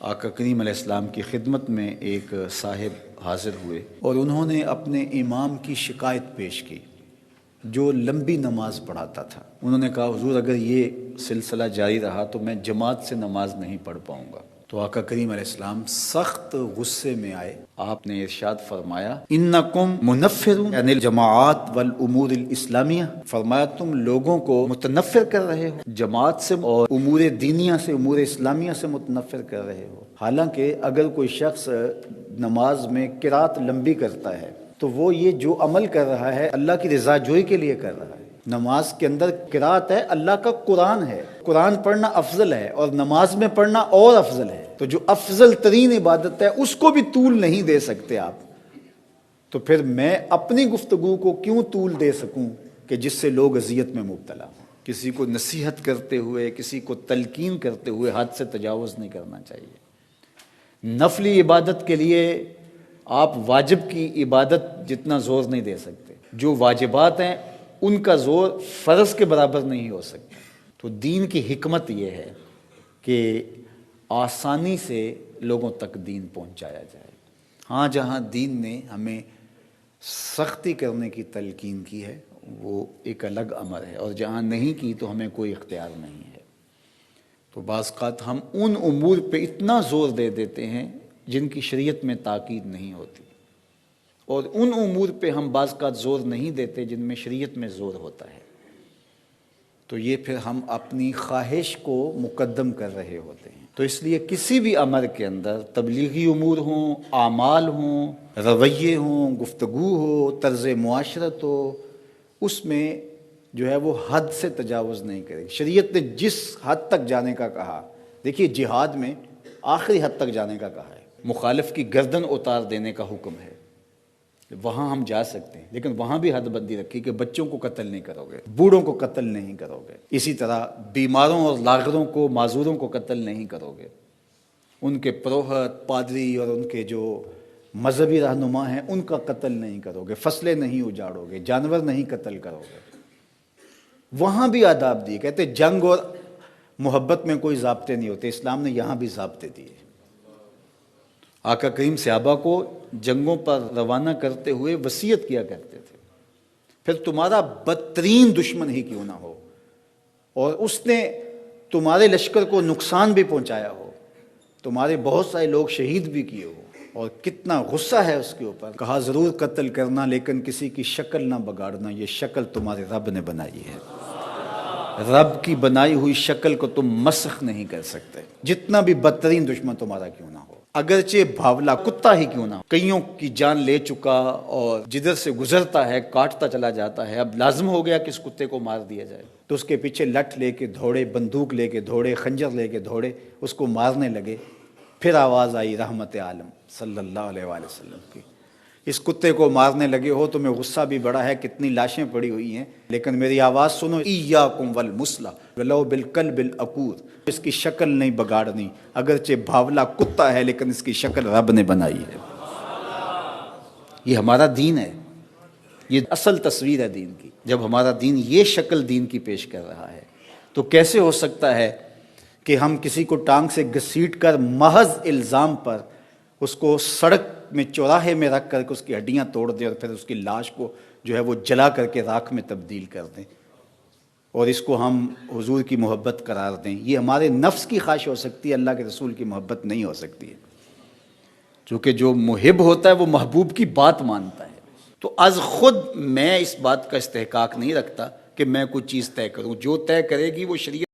آقا کریم علیہ السلام کی خدمت میں ایک صاحب حاضر ہوئے اور انہوں نے اپنے امام کی شکایت پیش کی جو لمبی نماز پڑھاتا تھا۔ انہوں نے کہا حضور اگر یہ سلسلہ جاری رہا تو میں جماعت سے نماز نہیں پڑھ پاؤں گا۔ تو آقا کریم علیہ السلام سخت غصے میں آئے، آپ نے ارشاد فرمایا انکم منفرون یعنی الجماعات والامور الاسلامیہ، فرمایا تم لوگوں کو متنفر کر رہے ہو جماعت سے اور امور دینیہ سے، امور اسلامیہ سے متنفر کر رہے ہو۔ حالانکہ اگر کوئی شخص نماز میں قرات لمبی کرتا ہے تو وہ یہ جو عمل کر رہا ہے اللہ کی رضا جوئی کے لیے کر رہا ہے۔ نماز کے اندر قرات ہے، اللہ کا قرآن ہے، قرآن پڑھنا افضل ہے اور نماز میں پڑھنا اور افضل ہے۔ تو جو افضل ترین عبادت ہے اس کو بھی طول نہیں دے سکتے آپ، تو پھر میں اپنی گفتگو کو کیوں طول دے سکوں کہ جس سے لوگ اذیت میں مبتلا ہوں۔ کسی کو نصیحت کرتے ہوئے، کسی کو تلقین کرتے ہوئے حد سے تجاوز نہیں کرنا چاہیے۔ نفلی عبادت کے لیے آپ واجب کی عبادت جتنا زور نہیں دے سکتے، جو واجبات ہیں ان کا زور فرض کے برابر نہیں ہو سکتا۔ تو دین کی حکمت یہ ہے کہ آسانی سے لوگوں تک دین پہنچایا جائے۔ ہاں جہاں دین نے ہمیں سختی کرنے کی تلقین کی ہے وہ ایک الگ امر ہے، اور جہاں نہیں کی تو ہمیں کوئی اختیار نہیں ہے۔ تو بعض اوقات ہم ان امور پہ اتنا زور دے دیتے ہیں جن کی شریعت میں تاکید نہیں ہوتی، اور ان امور پہ ہم بعض اوقات زور نہیں دیتے جن میں شریعت میں زور ہوتا ہے۔ تو یہ پھر ہم اپنی خواہش کو مقدم کر رہے ہوتے ہیں۔ تو اس لیے کسی بھی امر کے اندر تبلیغی امور ہوں، اعمال ہوں، رویے ہوں، گفتگو ہو، طرز معاشرت ہو، اس میں جو ہے وہ حد سے تجاوز نہیں کرے۔ شریعت نے جس حد تک جانے کا کہا، دیکھیے جہاد میں آخری حد تک جانے کا کہا ہے، مخالف کی گردن اتار دینے کا حکم ہے، وہاں ہم جا سکتے ہیں، لیکن وہاں بھی حد بندی رکھی کہ بچوں کو قتل نہیں کرو گے، بوڑھوں کو قتل نہیں کرو گے، اسی طرح بیماروں اور لاغروں کو، معذوروں کو قتل نہیں کرو گے، ان کے پروہت، پادری اور ان کے جو مذہبی رہنما ہیں ان کا قتل نہیں کرو گے، فصلیں نہیں اجاڑو گے، جانور نہیں قتل کرو گے۔ وہاں بھی آداب دیے، کہتے جنگ اور محبت میں کوئی ضابطے نہیں ہوتے، اسلام نے یہاں بھی ضابطے دیے۔ آقا کریم صحابہ کو جنگوں پر روانہ کرتے ہوئے وصیت کیا کرتے تھے، پھر تمہارا بدترین دشمن ہی کیوں نہ ہو اور اس نے تمہارے لشکر کو نقصان بھی پہنچایا ہو، تمہارے بہت سارے لوگ شہید بھی کیے ہو، اور کتنا غصہ ہے اس کے اوپر، کہا ضرور قتل کرنا لیکن کسی کی شکل نہ بگاڑنا، یہ شکل تمہارے رب نے بنائی ہے، رب کی بنائی ہوئی شکل کو تم مسخ نہیں کر سکتے، جتنا بھی بدترین دشمن تمہارا کیوں نہ ہو، اگرچہ بھاولا کتا ہی کیوں نہ ہو۔ کئیوں کی جان لے چکا اور جدھر سے گزرتا ہے کاٹتا چلا جاتا ہے، اب لازم ہو گیا کہ اس کتے کو مار دیا جائے، تو اس کے پیچھے لٹھ لے کے دوڑے، بندوق لے کے دوڑے، خنجر لے کے دوڑے، اس کو مارنے لگے، پھر آواز آئی رحمت عالم صلی اللہ علیہ وآلہ وسلم کی، اس کتے کو مارنے لگے ہو، تمہیں غصہ بھی بڑا ہے، کتنی لاشیں پڑی ہوئی ہیں، لیکن میری آواز سنو، ایاکم والمثلہ ولو بالکلب العقور، اس کی شکل نہیں بگاڑنی، اگرچہ بھاولا کتا ہے لیکن اس کی شکل رب نے بنائی ہے۔ یہ ہمارا دین ہے، یہ اصل تصویر ہے دین کی۔ جب ہمارا دین یہ شکل دین کی پیش کر رہا ہے تو کیسے ہو سکتا ہے کہ ہم کسی کو ٹانگ سے گھسیٹ کر محض الزام پر اس کو سڑک میں چوراہے میں رکھ کر کے اس کی ہڈیاں توڑ دیں اور پھر اس کی لاش کو جو ہے وہ جلا کر کے راکھ میں تبدیل کر دیں اور اس کو ہم حضور کی محبت قرار دیں۔ یہ ہمارے نفس کی خواہش ہو سکتی ہے، اللہ کے رسول کی محبت نہیں ہو سکتی ہے، چونکہ جو محب ہوتا ہے وہ محبوب کی بات مانتا ہے۔ تو از خود میں اس بات کا استحقاق نہیں رکھتا کہ میں کوئی چیز طے کروں، جو طے کرے گی وہ شریعت